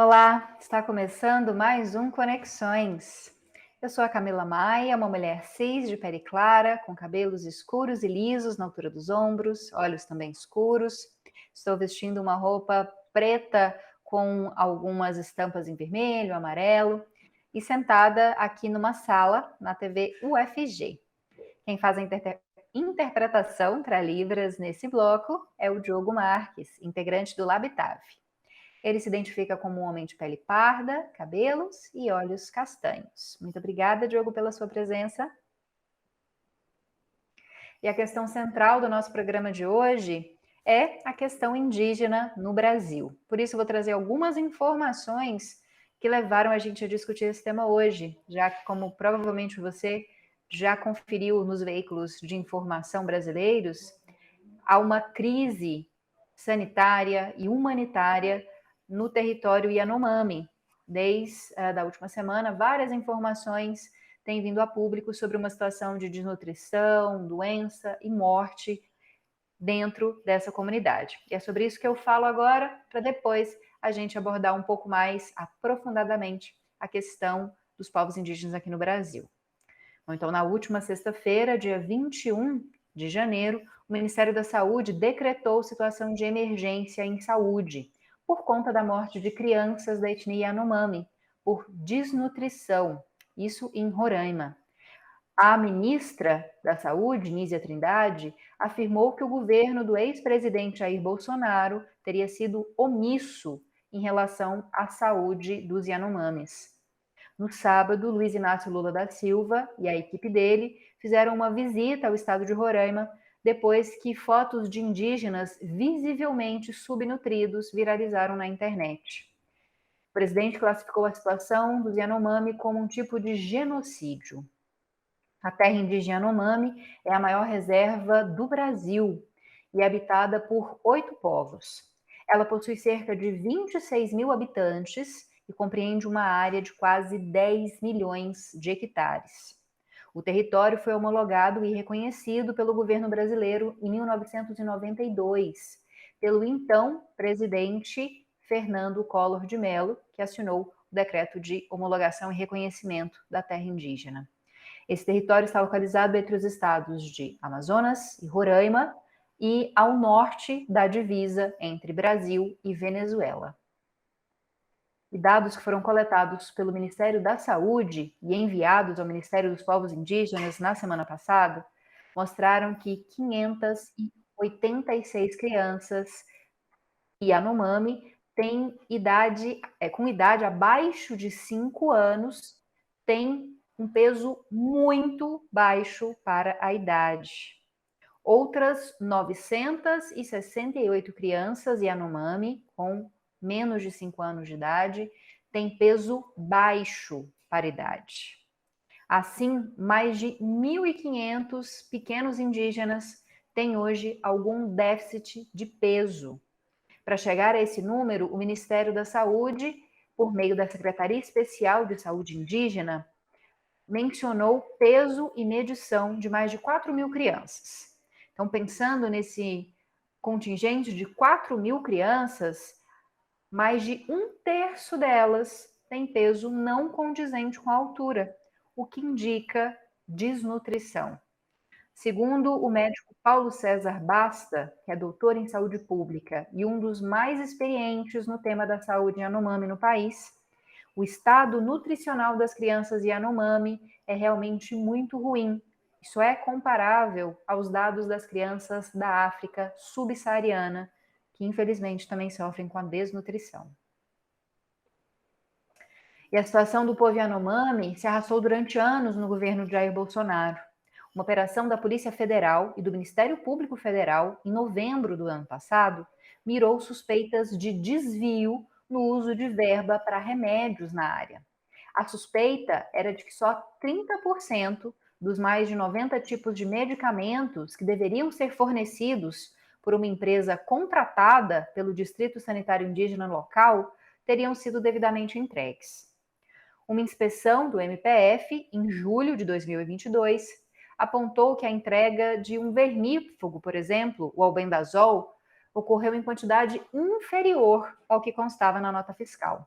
Olá, está começando mais um Conexões. Eu sou a Camila Maia, uma mulher cis de pele clara, com cabelos escuros e lisos na altura dos ombros, olhos também escuros. Estou vestindo uma roupa preta com algumas estampas em vermelho, amarelo e sentada aqui numa sala na TV UFG. Quem faz a interpretação para Libras nesse bloco é o Diogo Marques, integrante do Labitave. Ele se identifica como um homem de pele parda, cabelos e olhos castanhos. Muito obrigada, Diogo, pela sua presença. E a questão central do nosso programa de hoje é a questão indígena no Brasil. Por isso, vou trazer algumas informações que levaram a gente a discutir esse tema hoje, já que, como provavelmente você já conferiu nos veículos de informação brasileiros, há uma crise sanitária e humanitária no território Yanomami. Desde a última semana, várias informações têm vindo a público sobre uma situação de desnutrição, doença e morte dentro dessa comunidade. E é sobre isso que eu falo agora, para depois a gente abordar um pouco mais aprofundadamente a questão dos povos indígenas aqui no Brasil. Então, na última sexta-feira, dia 21 de janeiro, o Ministério da Saúde decretou situação de emergência em saúde por conta da morte de crianças da etnia Yanomami por desnutrição, isso em Roraima. A ministra da Saúde, Nízia Trindade, afirmou que o governo do ex-presidente Jair Bolsonaro teria sido omisso em relação à saúde dos Yanomamis. No sábado, Luiz Inácio Lula da Silva e a equipe dele fizeram uma visita ao estado de Roraima depois que fotos de indígenas visivelmente subnutridos viralizaram na internet. O presidente classificou a situação dos Yanomami como um tipo de genocídio. A terra indígena Yanomami é a maior reserva do Brasil e é habitada por 8 povos. Ela possui cerca de 26 mil habitantes e compreende uma área de quase 10 milhões de hectares. O território foi homologado e reconhecido pelo governo brasileiro em 1992, pelo então presidente Fernando Collor de Mello, que assinou o decreto de homologação e reconhecimento da terra indígena. Esse território está localizado entre os estados de Amazonas e Roraima e ao norte da divisa entre Brasil e Venezuela. E dados que foram coletados pelo Ministério da Saúde e enviados ao Ministério dos Povos Indígenas na semana passada mostraram que 586 crianças Yanomami têm com idade abaixo de 5 anos, têm um peso muito baixo para a idade. Outras 968 crianças Yanomami com menos de 5 anos de idade têm peso baixo para a idade. Assim, mais de 1.500 pequenos indígenas têm hoje algum déficit de peso. Para chegar a esse número, o Ministério da Saúde, por meio da Secretaria Especial de Saúde Indígena, mencionou peso e medição de mais de 4 mil crianças. Então, pensando nesse contingente de 4 mil crianças, mais de 1/3 delas tem peso não condizente com a altura, o que indica desnutrição. Segundo o médico Paulo César Basta, que é doutor em saúde pública e um dos mais experientes no tema da saúde Yanomami no país, o estado nutricional das crianças Yanomami é realmente muito ruim. Isso é comparável aos dados das crianças da África subsaariana, que infelizmente também sofrem com a desnutrição. E a situação do povo Yanomami se arrastou durante anos no governo de Jair Bolsonaro. Uma operação da Polícia Federal e do Ministério Público Federal, em novembro do ano passado, mirou suspeitas de desvio no uso de verba para remédios na área. A suspeita era de que só 30% dos mais de 90 tipos de medicamentos que deveriam ser fornecidos por uma empresa contratada pelo Distrito Sanitário Indígena local teriam sido devidamente entregues. Uma inspeção do MPF, em julho de 2022, apontou que a entrega de um vermífugo, por exemplo, o albendazol, ocorreu em quantidade inferior ao que constava na nota fiscal.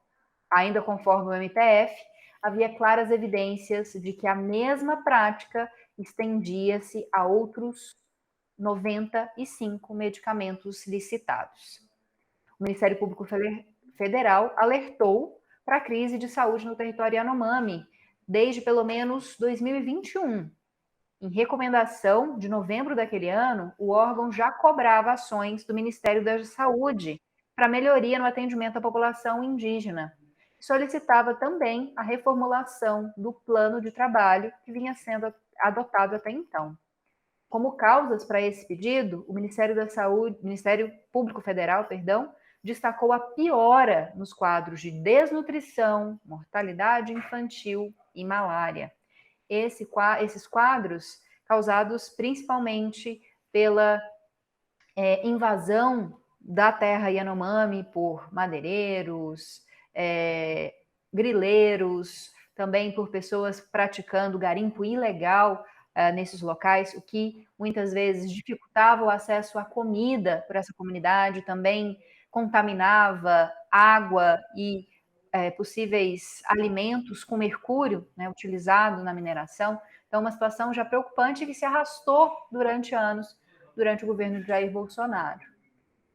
Ainda conforme o MPF, havia claras evidências de que a mesma prática estendia-se a outros 95 medicamentos licitados. O Ministério Público Federal alertou para a crise de saúde no território Yanomami desde pelo menos 2021. Em recomendação de novembro daquele ano, o órgão já cobrava ações do Ministério da Saúde para melhoria no atendimento à população indígena. Solicitava também a reformulação do plano de trabalho que vinha sendo adotado até então. Como causas para esse pedido, o Ministério da Saúde, Ministério Público Federal, destacou a piora nos quadros de desnutrição, mortalidade infantil e malária. Esses quadros causados principalmente pela invasão da terra Yanomami por madeireiros, grileiros, também por pessoas praticando garimpo ilegal nesses locais, o que muitas vezes dificultava o acesso à comida para essa comunidade, também contaminava água e possíveis alimentos com mercúrio, né, utilizado na mineração. Então, uma situação já preocupante que se arrastou durante anos, durante o governo de Jair Bolsonaro.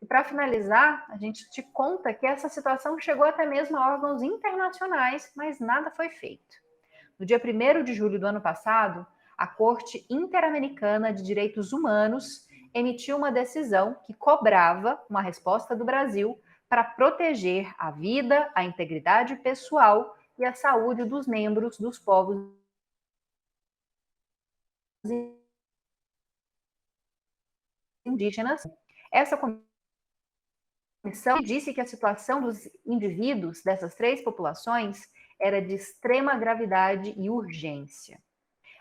E para finalizar, a gente te conta que essa situação chegou até mesmo a órgãos internacionais, mas nada foi feito. No dia 1º de julho do ano passado, a Corte Interamericana de Direitos Humanos emitiu uma decisão que cobrava uma resposta do Brasil para proteger a vida, a integridade pessoal e a saúde dos membros dos povos indígenas. Essa comissão disse que a situação dos indivíduos dessas 3 populações era de extrema gravidade e urgência.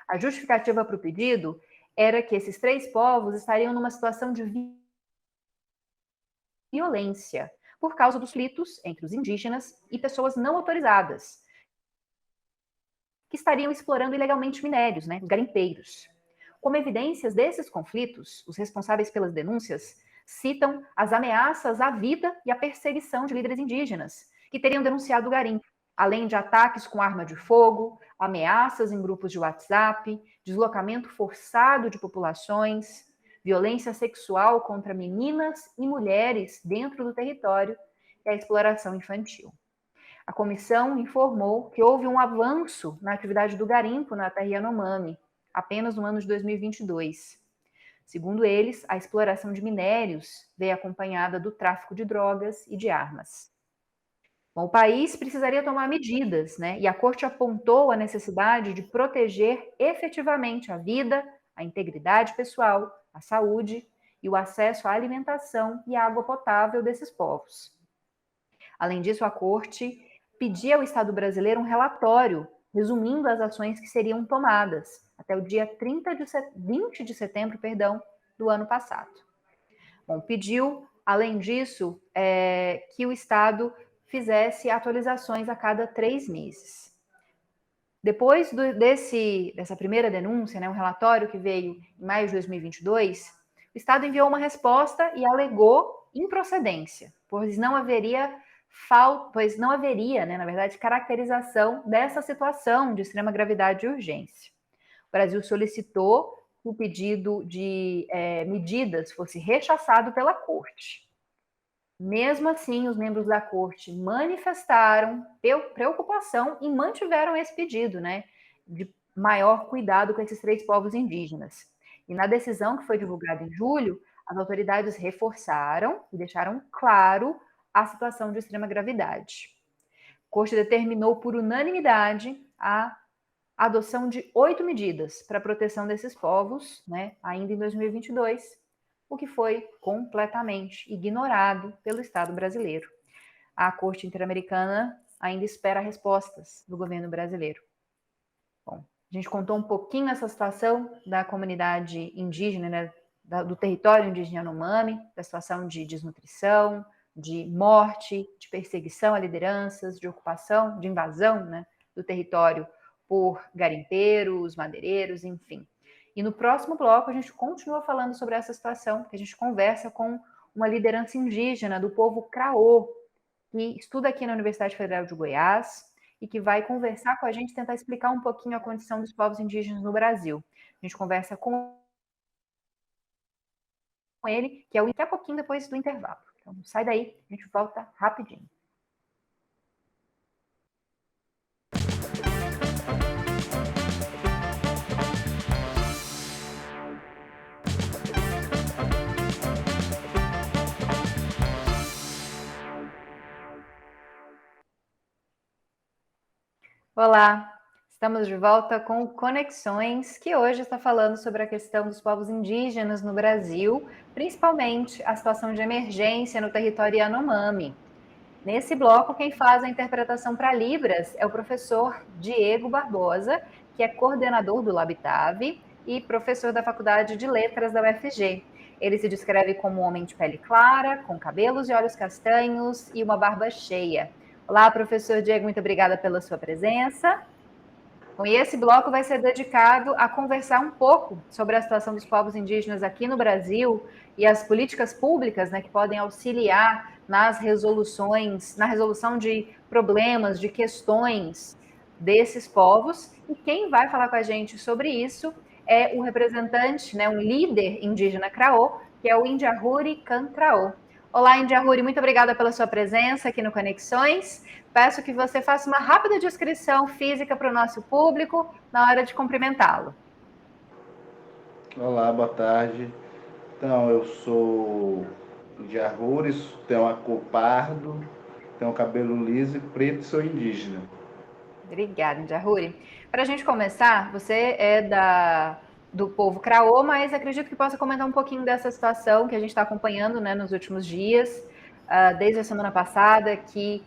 A justificativa para o pedido era que esses 3 povos estariam numa situação de violência por causa dos conflitos entre os indígenas e pessoas não autorizadas, que estariam explorando ilegalmente minérios, né, os garimpeiros. Como evidências desses conflitos, os responsáveis pelas denúncias citam as ameaças à vida e à perseguição de líderes indígenas, que teriam denunciado o garimpo, além de ataques com arma de fogo, ameaças em grupos de WhatsApp, deslocamento forçado de populações, violência sexual contra meninas e mulheres dentro do território e a exploração infantil. A comissão informou que houve um avanço na atividade do garimpo na terra Yanomami, apenas no ano de 2022. Segundo eles, a exploração de minérios veio acompanhada do tráfico de drogas e de armas. Bom, o país precisaria tomar medidas, né? E a Corte apontou a necessidade de proteger efetivamente a vida, a integridade pessoal, a saúde e o acesso à alimentação e água potável desses povos. Além disso, a Corte pedia ao Estado brasileiro um relatório resumindo as ações que seriam tomadas até o dia 20 de setembro, do ano passado. Bom, pediu, além disso, que o Estado fizesse atualizações a cada 3 meses. Depois dessa primeira denúncia, né, um relatório que veio em maio de 2022, o Estado enviou uma resposta e alegou improcedência, pois não haveria, né, na verdade, caracterização dessa situação de extrema gravidade e urgência. O Brasil solicitou que o pedido de medidas fosse rechaçado pela Corte. Mesmo assim, os membros da Corte manifestaram preocupação e mantiveram esse pedido, né, de maior cuidado com esses 3 povos indígenas. E na decisão que foi divulgada em julho, as autoridades reforçaram e deixaram claro a situação de extrema gravidade. A Corte determinou por unanimidade a adoção de 8 medidas para a proteção desses povos, né, ainda em 2022, o que foi completamente ignorado pelo Estado brasileiro. A Corte Interamericana ainda espera respostas do governo brasileiro. Bom, a gente contou um pouquinho essa situação da comunidade indígena, né, do território indígena Yanomami, da situação de desnutrição, de morte, de perseguição a lideranças, de ocupação, de invasão, né, do território por garimpeiros, madeireiros, enfim. E no próximo bloco a gente continua falando sobre essa situação, que a gente conversa com uma liderança indígena do povo Craô, que estuda aqui na Universidade Federal de Goiás e que vai conversar com a gente, tentar explicar um pouquinho a condição dos povos indígenas no Brasil. A gente conversa com ele, que é daqui a pouquinho depois do intervalo. Então, sai daí, a gente volta rapidinho. Olá, estamos de volta com Conexões, que hoje está falando sobre a questão dos povos indígenas no Brasil, principalmente a situação de emergência no território Yanomami. Nesse bloco, quem faz a interpretação para Libras é o professor Diego Barbosa, que é coordenador do Labitave e professor da Faculdade de Letras da UFG. Ele se descreve como um homem de pele clara, com cabelos e olhos castanhos e uma barba cheia. Olá, professor Diego, muito obrigada pela sua presença. Bom, e esse bloco vai ser dedicado a conversar um pouco sobre a situação dos povos indígenas aqui no Brasil e as políticas públicas, né, que podem auxiliar nas resoluções, na resolução de problemas, de questões desses povos. E quem vai falar com a gente sobre isso é o representante, né, um líder indígena Craô, que é o Indiahuri Cantraô. Olá, Indiahuri, muito obrigada pela sua presença aqui no Conexões. Peço que você faça uma rápida descrição física para o nosso público na hora de cumprimentá-lo. Olá, boa tarde. Então, eu sou de Arrures, tenho uma cor pardo, tenho cabelo liso e preto e sou indígena. Obrigada, Indiahuri. Para a gente começar, você é do povo Craô, mas acredito que possa comentar um pouquinho dessa situação que a gente está acompanhando, né, nos últimos dias, desde a semana passada, que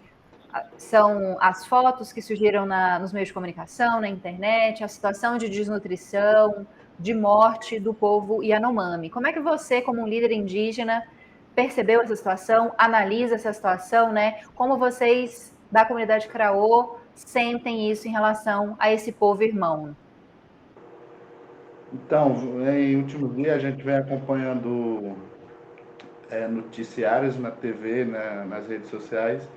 são as fotos que surgiram nos meios de comunicação, na internet, a situação de desnutrição, de morte do povo Yanomami. Como é que você, como um líder indígena, percebeu essa situação, analisa essa situação, né? Como vocês da comunidade Craô sentem isso em relação a esse povo irmão? Então, em últimos dias a gente vem acompanhando noticiários na TV, nas redes sociais,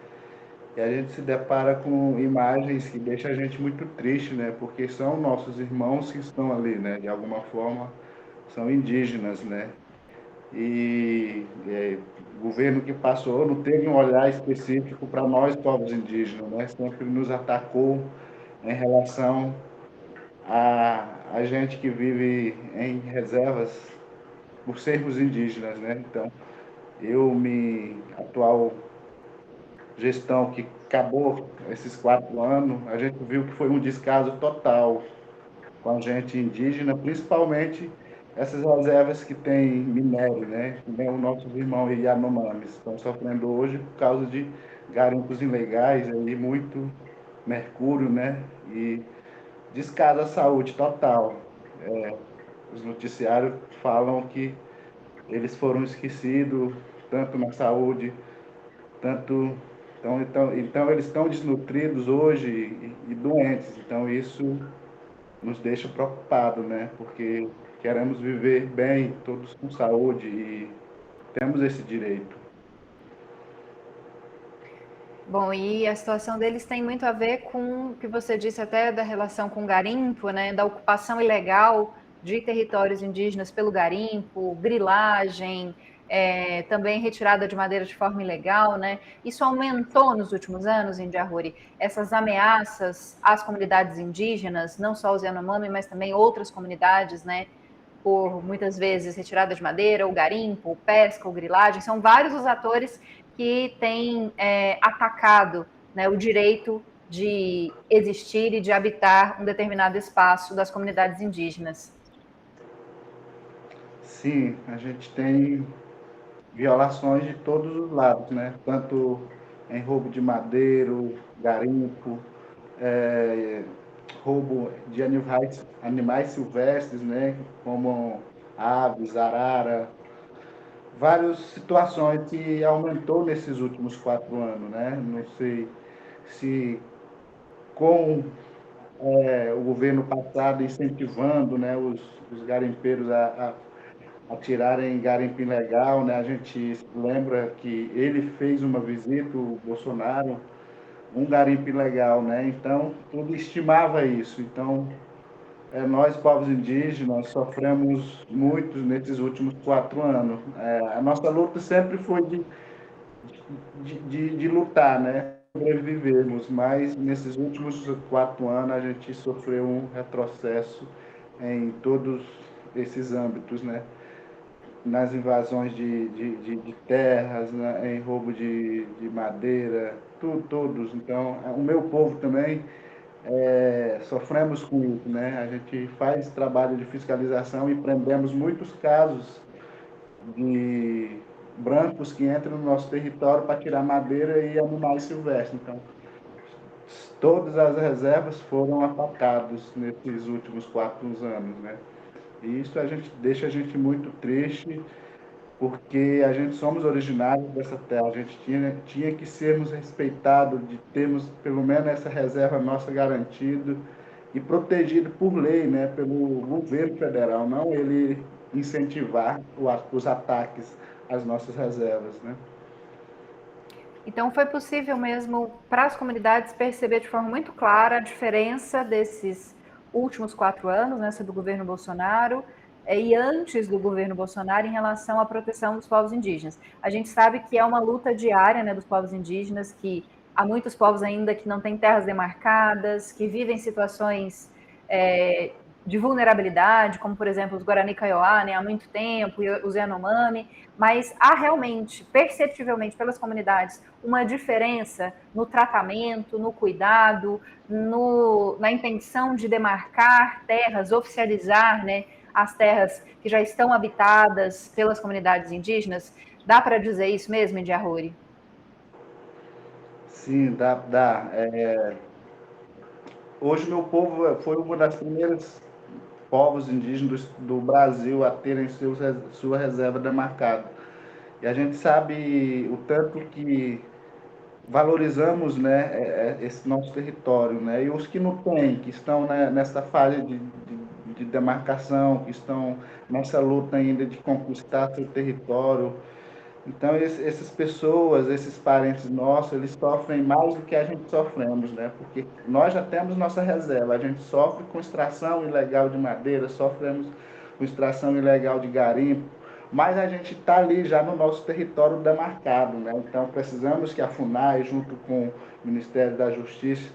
e a gente se depara com imagens que deixam a gente muito triste, né? Porque são nossos irmãos que estão ali, né? De alguma forma, são indígenas, né? O governo que passou não teve um olhar específico para nós, povos indígenas, né? Sempre nos atacou em relação a gente que vive em reservas por sermos indígenas, né? Então, atual gestão que acabou esses 4 anos, a gente viu que foi um descaso total com a gente indígena, principalmente essas reservas que têm minério, né? Que nem os nossos irmãos Yanomamis estão sofrendo hoje por causa de garimpos ilegais, aí muito mercúrio, né? E descaso à saúde total. Os noticiários falam que eles foram esquecidos tanto na saúde, tanto então eles estão desnutridos hoje e doentes. Então isso nos deixa preocupados, né? Porque queremos viver bem, todos com saúde e temos esse direito. Bom, e a situação deles tem muito a ver com o que você disse até da relação com o garimpo, né, da ocupação ilegal de territórios indígenas pelo garimpo, grilagem, também retirada de madeira de forma ilegal, né? Isso aumentou nos últimos anos, Indiahuri, essas ameaças às comunidades indígenas, não só os Yanomami, mas também outras comunidades, né? Por muitas vezes retirada de madeira, ou garimpo, ou pesca, ou grilagem, são vários os atores que têm atacado, né, o direito de existir e de habitar um determinado espaço das comunidades indígenas. Sim, a gente tem violações de todos os lados, né? Tanto em roubo de madeira, garimpo, é, roubo de animais silvestres, né? Como aves, arara, várias situações que aumentou nesses últimos 4 anos, né? Não sei se com o governo passado incentivando, né, os garimpeiros atirarem em garimpo ilegal, né? A gente lembra que ele fez uma visita, o Bolsonaro, um garimpo ilegal, né? Então, tudo estimava isso. Então, nós, povos indígenas, sofremos muito nesses últimos 4 anos. A nossa luta sempre foi de lutar, né? Sobrevivermos, mas nesses últimos 4 anos a gente sofreu um retrocesso em todos esses âmbitos, né? Nas invasões de terras, né? Em roubo de madeira, todos. Então, o meu povo também sofremos com isso, né? A gente faz trabalho de fiscalização e prendemos muitos casos de brancos que entram no nosso território para tirar madeira e animais silvestres. Então, todas as reservas foram atacadas nesses últimos 4 anos, né? E isso deixa a gente muito triste, porque a gente somos originários dessa terra, a gente tinha que sermos respeitados, de termos pelo menos essa reserva nossa garantida e protegido por lei, né, pelo governo federal, não ele incentivar os ataques às nossas reservas, né? Então, foi possível mesmo para as comunidades perceber de forma muito clara a diferença desses últimos 4 anos, né, sob o governo Bolsonaro, e antes do governo Bolsonaro em relação à proteção dos povos indígenas. A gente sabe que é uma luta diária, né, dos povos indígenas, que há muitos povos ainda que não têm terras demarcadas, que vivem situações de vulnerabilidade, como, por exemplo, os Guarani Kaiowá, né, há muito tempo, e os Yanomami, mas há realmente, perceptivelmente pelas comunidades, uma diferença no tratamento, no cuidado, na intenção de demarcar terras, oficializar, né, as terras que já estão habitadas pelas comunidades indígenas. Dá para dizer isso mesmo, Indiarruri? Sim, dá. Hoje meu povo foi uma das primeiras povos indígenas do Brasil a terem sua reserva demarcada. E a gente sabe o tanto que valorizamos, né, esse nosso território, né? E os que não têm, que estão, né, nessa fase de demarcação, que estão nessa luta ainda de conquistar seu território. Então, essas pessoas, esses parentes nossos, eles sofrem mais do que a gente sofremos, né? Porque nós já temos nossa reserva, a gente sofre com extração ilegal de madeira, sofremos com extração ilegal de garimpo, mas a gente está ali já no nosso território demarcado, né? Então, precisamos que a FUNAI, junto com o Ministério da Justiça,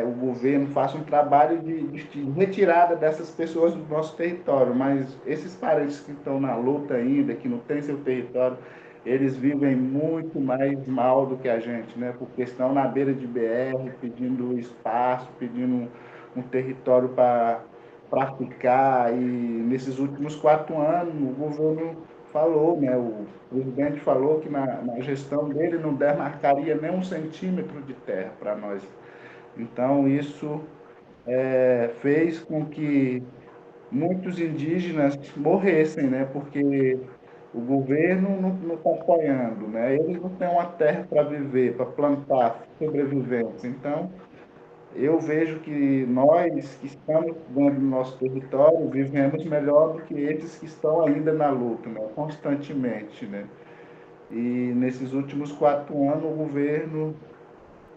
o governo faça um trabalho de retirada dessas pessoas do nosso território, mas esses parentes que estão na luta ainda, que não têm seu território, eles vivem muito mais mal do que a gente, né? Porque estão na beira de BR, pedindo espaço, pedindo um território para ficar. E nesses últimos 4 anos, o governo falou, né? O presidente falou que na gestão dele não demarcaria nem 1 centímetro de terra para nós. Então, isso fez com que muitos indígenas morressem, né? Porque o governo não está apoiando, né? Eles não têm uma terra para viver, para plantar, sobrevivência. Então, eu vejo que nós que estamos dentro do nosso território vivemos melhor do que esses que estão ainda na luta, né? Constantemente, né? E nesses últimos 4 anos o governo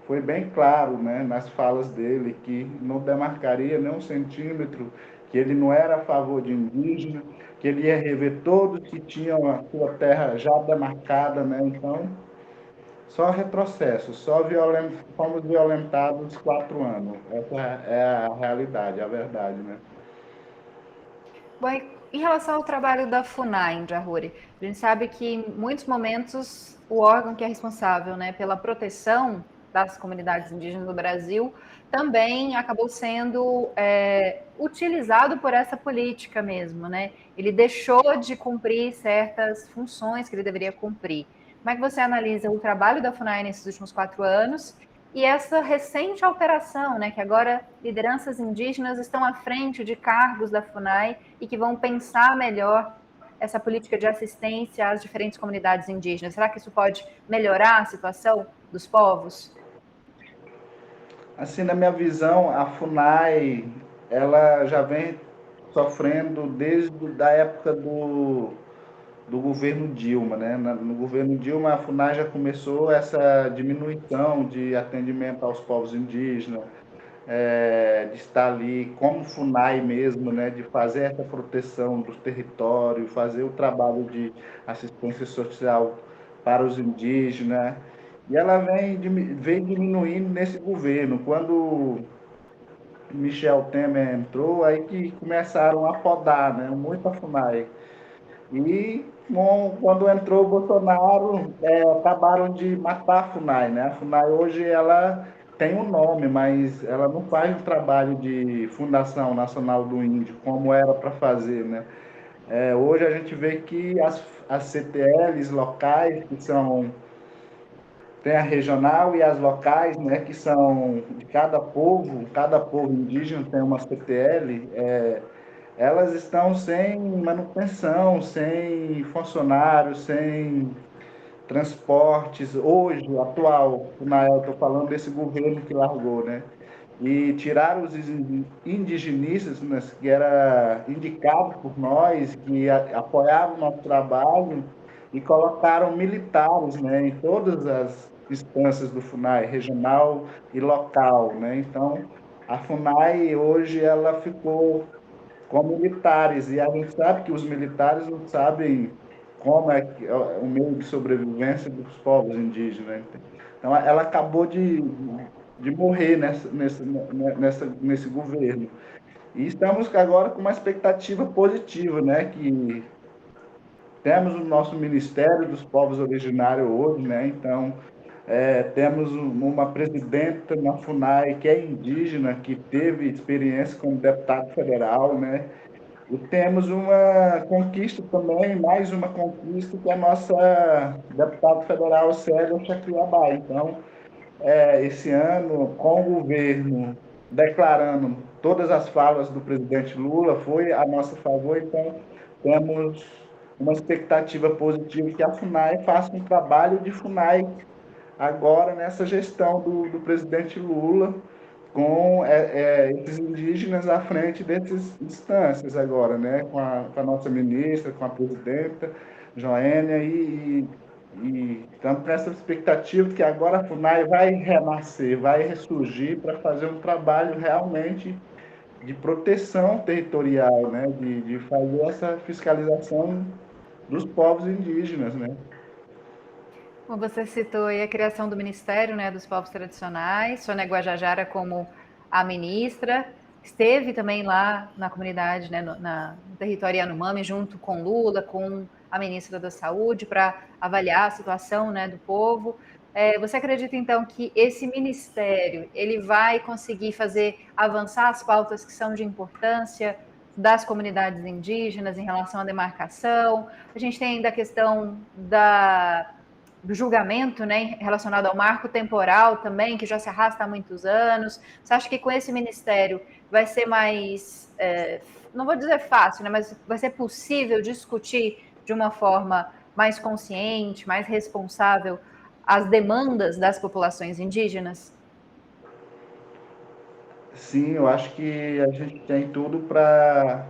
foi bem claro, né, nas falas dele, que não demarcaria nem 1 centímetro, que ele não era a favor de indígena, que ele ia rever todos que tinham a sua terra já demarcada, né? Então, só retrocesso, fomos violentados 4 anos. Essa é a realidade, a verdade, né? Bom, em relação ao trabalho da FUNAI, Indiarruri, a gente sabe que em muitos momentos o órgão que é responsável, né, pela proteção das comunidades indígenas do Brasil também acabou sendo utilizado por essa política mesmo, né? Ele deixou de cumprir certas funções que ele deveria cumprir. Como é que você analisa o trabalho da FUNAI nesses últimos 4 anos e essa recente alteração, né, que agora lideranças indígenas estão à frente de cargos da FUNAI e que vão pensar melhor essa política de assistência às diferentes comunidades indígenas? Será que isso pode melhorar a situação dos povos? Assim, na minha visão, a FUNAI, ela já vem sofrendo desde a época do governo Dilma, né? No governo Dilma, a FUNAI já começou essa diminuição de atendimento aos povos indígenas, de estar ali como FUNAI mesmo, né? De fazer essa proteção dos territórios, fazer o trabalho de assistência social para os indígenas. E ela vem diminuindo nesse governo. Quando Michel Temer entrou, aí que começaram a podar, né? Muito a FUNAI. E quando entrou o Bolsonaro, acabaram de matar a FUNAI, né? A FUNAI hoje ela tem um nome, mas ela não faz o trabalho de Fundação Nacional do Índio, como era para fazer, né? Hoje a gente vê que as CTLs locais, que são tem a regional e as locais, né, que são de cada povo indígena tem uma CTL, elas estão sem manutenção, sem funcionários, sem transportes. Hoje, atual, eu estou falando desse governo que largou, né? E tiraram os indigenistas, né, que era indicado por nós, que apoiavam o nosso trabalho, e colocaram militares, né, em todas as instâncias do FUNAI, regional e local, né? Então, a FUNAI hoje ela ficou com militares, e a gente sabe que os militares não sabem como é o meio de sobrevivência dos povos indígenas. Então, ela acabou de morrer nesse governo. E estamos agora com uma expectativa positiva, né? Que temos o nosso Ministério dos Povos Originários hoje, né? Então, temos uma presidenta na FUNAI que é indígena, que teve experiência como deputado federal, né? E temos uma conquista também, mais uma conquista, que é a nossa deputada federal Célia Chacriabá. Então, esse ano, com o governo declarando todas as falas do presidente Lula, foi a nosso favor, então temos uma expectativa positiva que a FUNAI faça um trabalho de FUNAI agora nessa gestão do presidente Lula, com esses indígenas à frente dessas instâncias agora, né? Com a nossa ministra, com a presidenta Joênia, e estamos nessa expectativa que agora a FUNAI vai renascer, vai ressurgir para fazer um trabalho realmente de proteção territorial, né? De fazer essa fiscalização dos povos indígenas, né? Bom, você citou aí a criação do Ministério, né, dos Povos Tradicionais, Sônia Guajajara como a ministra, esteve também lá na comunidade, né, no território Yanomami, junto com Lula, com a ministra da Saúde, para avaliar a situação, né, do povo. Você acredita, então, que esse ministério ele vai conseguir fazer avançar as pautas que são de importância das comunidades indígenas em relação à demarcação? A gente tem ainda a questão do julgamento, né, relacionado ao marco temporal também, que já se arrasta há muitos anos. Você acha que com esse ministério vai ser mais, não vou dizer fácil, né, mas vai ser possível discutir de uma forma mais consciente, mais responsável as demandas das populações indígenas? Sim, eu acho que a gente tem tudo para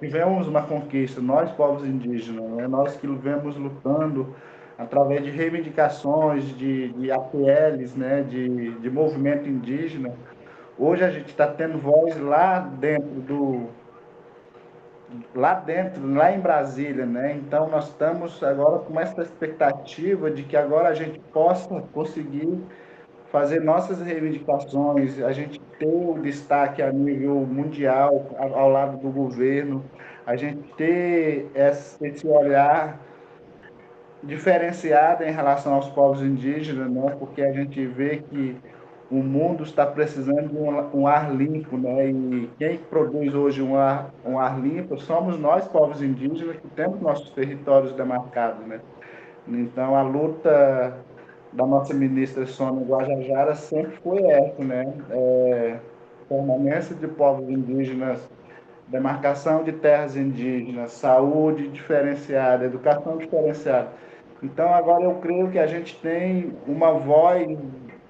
tivemos uma conquista, nós povos indígenas, né? Nós que vemos lutando através de reivindicações, de APLs, né? De movimento indígena. Hoje a gente está tendo voz lá dentro, lá em Brasília, né? Então nós estamos agora com essa expectativa de que agora a gente possa conseguir fazer nossas reivindicações, a gente ter o destaque a nível mundial, ao lado do governo, a gente ter esse olhar diferenciado em relação aos povos indígenas, né? Porque a gente vê que o mundo está precisando de um ar limpo, né? E quem produz hoje um ar limpo somos nós, povos indígenas, que temos nossos territórios demarcados, né? Então, a luta da nossa ministra Sônia Guajajara sempre foi essa, né? Permanência de povos indígenas, demarcação de terras indígenas, saúde diferenciada, educação diferenciada. Então, agora eu creio que a gente tem uma voz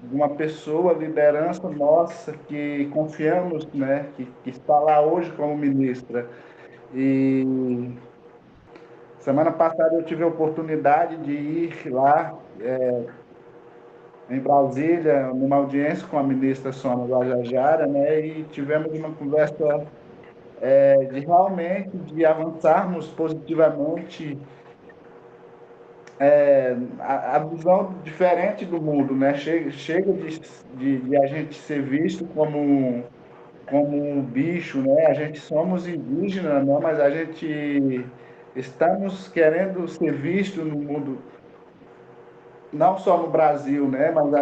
de uma pessoa, liderança nossa, que confiamos, né, que está lá hoje como ministra. E semana passada eu tive a oportunidade de ir lá em Brasília, numa audiência com a ministra Sônia Guajajara, né, e tivemos uma conversa de realmente de avançarmos positivamente a visão diferente do mundo, né? Chega de a gente ser visto como um bicho, né? A gente somos indígenas, né? Mas a gente estamos querendo ser visto no mundo, não só no Brasil, né? Mas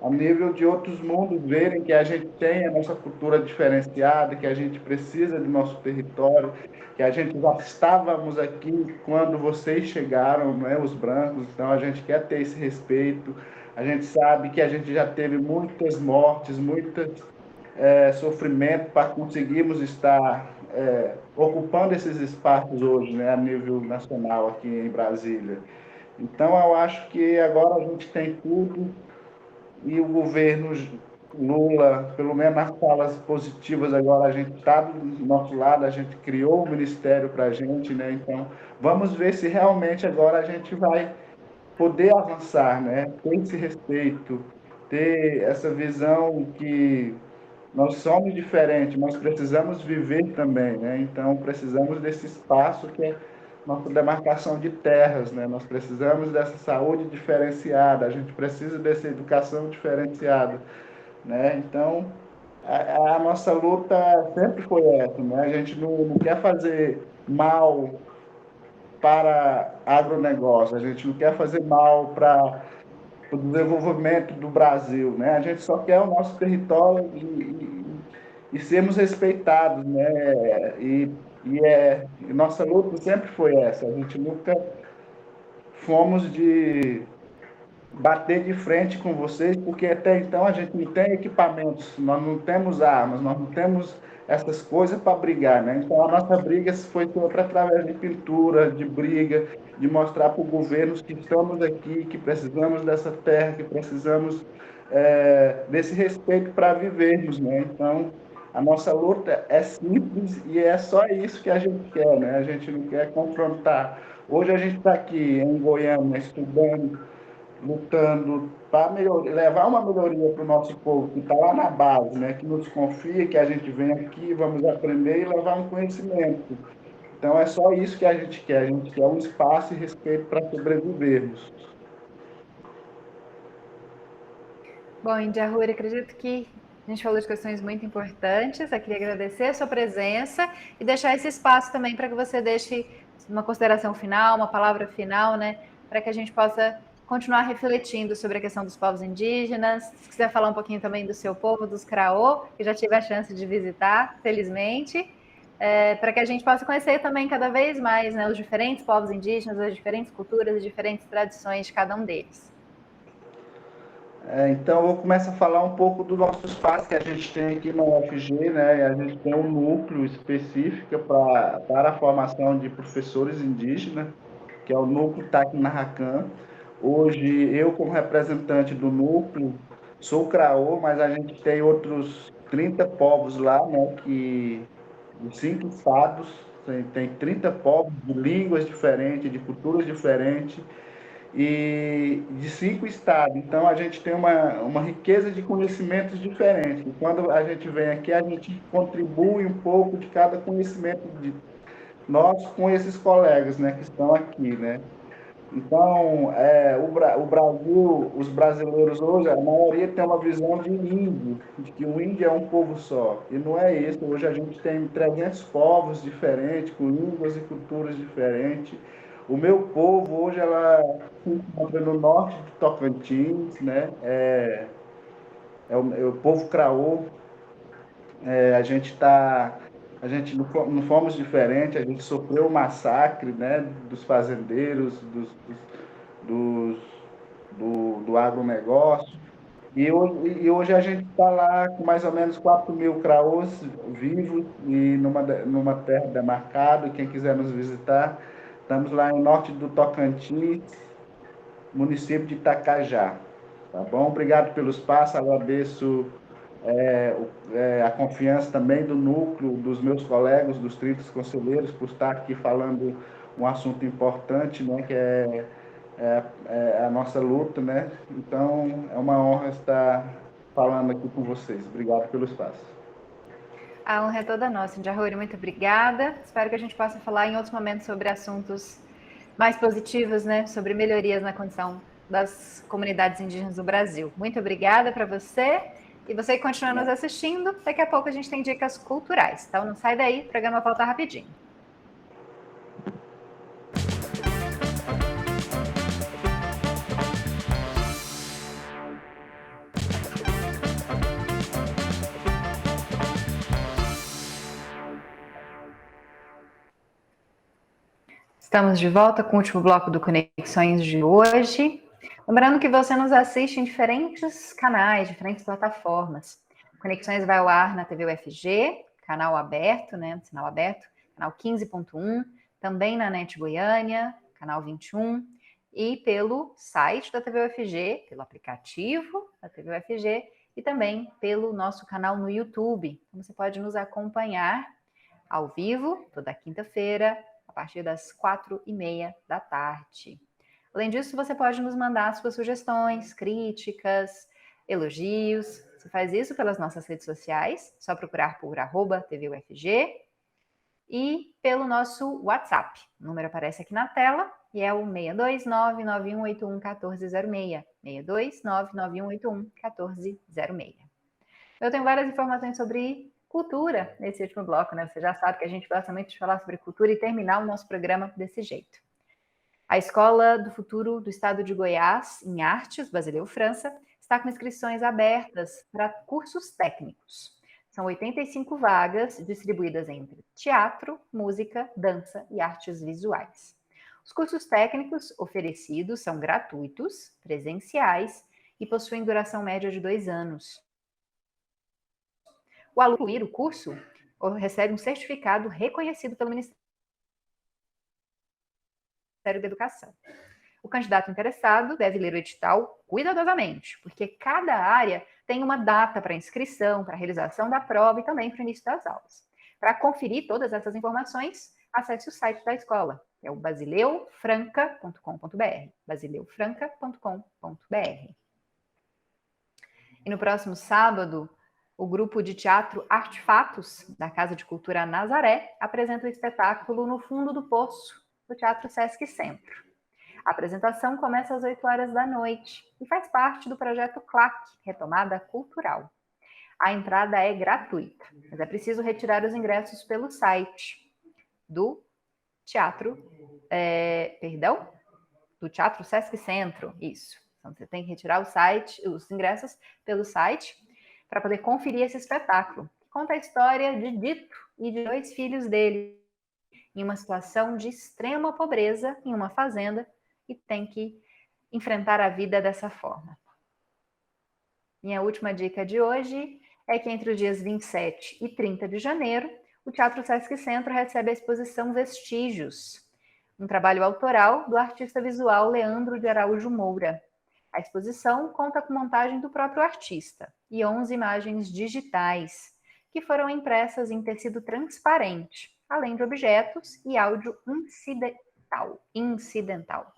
a nível de outros mundos verem que a gente tem a nossa cultura diferenciada, que a gente precisa do nosso território, que a gente já estávamos aqui quando vocês chegaram, né, os brancos, então a gente quer ter esse respeito, a gente sabe que a gente já teve muitas mortes, muitas sofrimento para conseguirmos estar ocupando esses espaços hoje, né, a nível nacional aqui em Brasília. Então eu acho que agora a gente tem tudo e o governo Lula, pelo menos nas falas positivas, agora a gente está do nosso lado, a gente criou o ministério para a gente, né? Então, vamos ver se realmente agora a gente vai poder avançar, né? Ter esse respeito, ter essa visão que nós somos diferentes, nós precisamos viver também, né? Então, precisamos desse espaço que é nossa demarcação de terras, né? Nós precisamos dessa saúde diferenciada, a gente precisa dessa educação diferenciada, né? Então, a nossa luta sempre foi essa, né? A gente não quer fazer mal para agronegócio, a gente não quer fazer mal para o desenvolvimento do Brasil, né? A gente só quer o nosso território e sermos respeitados, né? E nossa luta sempre foi essa. A gente nunca fomos de bater de frente com vocês, porque até então a gente não tem equipamentos, nós não temos armas, nós não temos essas coisas para brigar, né? Então a nossa briga foi sempre através de pintura, de briga, de mostrar para o governo que estamos aqui, que precisamos dessa terra, que precisamos desse respeito para vivermos, né? Então a nossa luta é simples e é só isso que a gente quer, né? A gente não quer confrontar. Hoje a gente está aqui em Goiânia estudando, lutando para levar uma melhoria para o nosso povo, que está lá na base, né? Que nos confia, que a gente vem aqui, vamos aprender e levar um conhecimento. Então é só isso que a gente quer um espaço e respeito para sobrevivermos. Bom, Índia Rui, acredito que a gente falou de questões muito importantes. Eu queria agradecer a sua presença e deixar esse espaço também para que você deixe uma consideração final, uma palavra final, né? Para que a gente possa continuar refletindo sobre a questão dos povos indígenas. Se quiser falar um pouquinho também do seu povo, dos Craô, que já tive a chance de visitar, felizmente, para que a gente possa conhecer também cada vez mais, né, os diferentes povos indígenas, as diferentes culturas, as diferentes tradições de cada um deles. Então, eu vou começar a falar um pouco do nosso espaço que a gente tem aqui na UFG, né? A gente tem um núcleo específico para a formação de professores indígenas, que é o núcleo Tacna. Hoje, eu, como representante do núcleo, sou Craô, mas a gente tem outros 30 povos lá, né? De 5 estados, tem 30 povos de línguas diferentes, de culturas diferentes, e de 5 estados. Então, a gente tem uma riqueza de conhecimentos diferentes. E quando a gente vem aqui, a gente contribui um pouco de cada conhecimento de nós com esses colegas, né, que estão aqui, né? Então, o Brasil, os brasileiros hoje, a maioria tem uma visão de índio, de que o índio é um povo só. E não é isso. Hoje a gente tem 300 povos diferentes, com línguas e culturas diferentes. O meu povo hoje ela se encontra no norte de Tocantins, né? É o povo Craô. A gente não fomos diferentes, a gente sofreu o massacre, né? Dos fazendeiros, dos, do agronegócio. E hoje a gente está lá com mais ou menos 4.000 craôs vivos e numa terra demarcada. Quem quiser nos visitar, estamos lá em norte do Tocantins, município de Itacajá. Tá bom? Obrigado pelo espaço, agradeço a confiança também do núcleo, dos meus colegas, dos 30 conselheiros, por estar aqui falando um assunto importante, né, que é a nossa luta, né? Então, é uma honra estar falando aqui com vocês. Obrigado pelo espaço. A honra é toda nossa, Indiarruri, muito obrigada. Espero que a gente possa falar em outros momentos sobre assuntos mais positivos, né? Sobre melhorias na condição das comunidades indígenas do Brasil. Muito obrigada para você. E você que continua nos assistindo, daqui a pouco a gente tem dicas culturais. Então não sai daí, o programa volta rapidinho. Estamos de volta com o último bloco do Conexões de hoje. Lembrando que você nos assiste em diferentes canais, diferentes plataformas. Conexões vai ao ar na TV UFG, canal aberto, né, sinal aberto, canal 15.1, também na NET Goiânia, canal 21, e pelo site da TV UFG, pelo aplicativo da TV UFG e também pelo nosso canal no YouTube. Então, você pode nos acompanhar ao vivo, toda quinta-feira, a partir das 4h30 da tarde. Além disso, você pode nos mandar suas sugestões, críticas, elogios. Você faz isso pelas nossas redes sociais, só procurar por @TVUFG e pelo nosso WhatsApp. O número aparece aqui na tela e é o 62991811406. 62991811406. Eu tenho várias informações sobre cultura nesse último bloco, né? Você já sabe que a gente gosta muito de falar sobre cultura e terminar o nosso programa desse jeito. A Escola do Futuro do Estado de Goiás, em Artes, Basileu, França, está com inscrições abertas para cursos técnicos. São 85 vagas distribuídas entre teatro, música, dança e artes visuais. Os cursos técnicos oferecidos são gratuitos, presenciais e possuem duração média de 2 anos. O aluno concluir o curso recebe um certificado reconhecido pelo Ministério da Educação. O candidato interessado deve ler o edital cuidadosamente, porque cada área tem uma data para inscrição, para a realização da prova e também para o início das aulas. Para conferir todas essas informações, acesse o site da escola, que é o basileufranca.com.br, basileufranca.com.br. E no próximo sábado, o grupo de teatro Artefatos, da Casa de Cultura Nazaré, apresenta o espetáculo No Fundo do Poço, do Teatro Sesc Centro. A apresentação começa às 8h da noite e faz parte do projeto CLAC, Retomada Cultural. A entrada é gratuita, mas é preciso retirar os ingressos pelo site do Teatro, do Teatro Sesc Centro, isso. Então, você tem que retirar os ingressos pelo site para poder conferir esse espetáculo, que conta a história de Dito e de 2 filhos dele, em uma situação de extrema pobreza, em uma fazenda, e tem que enfrentar a vida dessa forma. Minha última dica de hoje é que entre os dias 27 e 30 de janeiro, o Teatro Sesc Centro recebe a exposição Vestígios, um trabalho autoral do artista visual Leandro de Araújo Moura. A exposição conta com montagem do próprio artista e 11 imagens digitais, que foram impressas em tecido transparente, além de objetos e áudio incidental.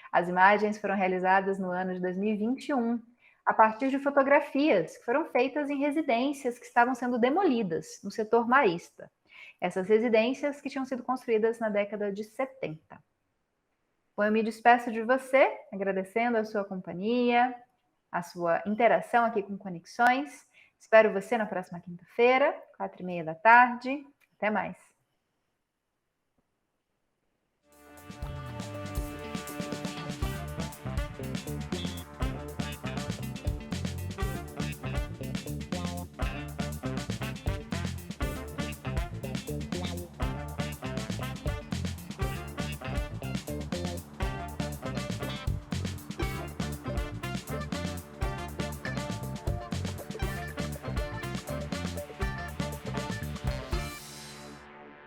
As imagens foram realizadas no ano de 2021, a partir de fotografias que foram feitas em residências que estavam sendo demolidas no setor marista. Essas residências que tinham sido construídas na década de 70. Bom, eu me despeço de você, agradecendo a sua companhia, a sua interação aqui com Conexões. Espero você na próxima quinta-feira, 4h30 da tarde. Até mais.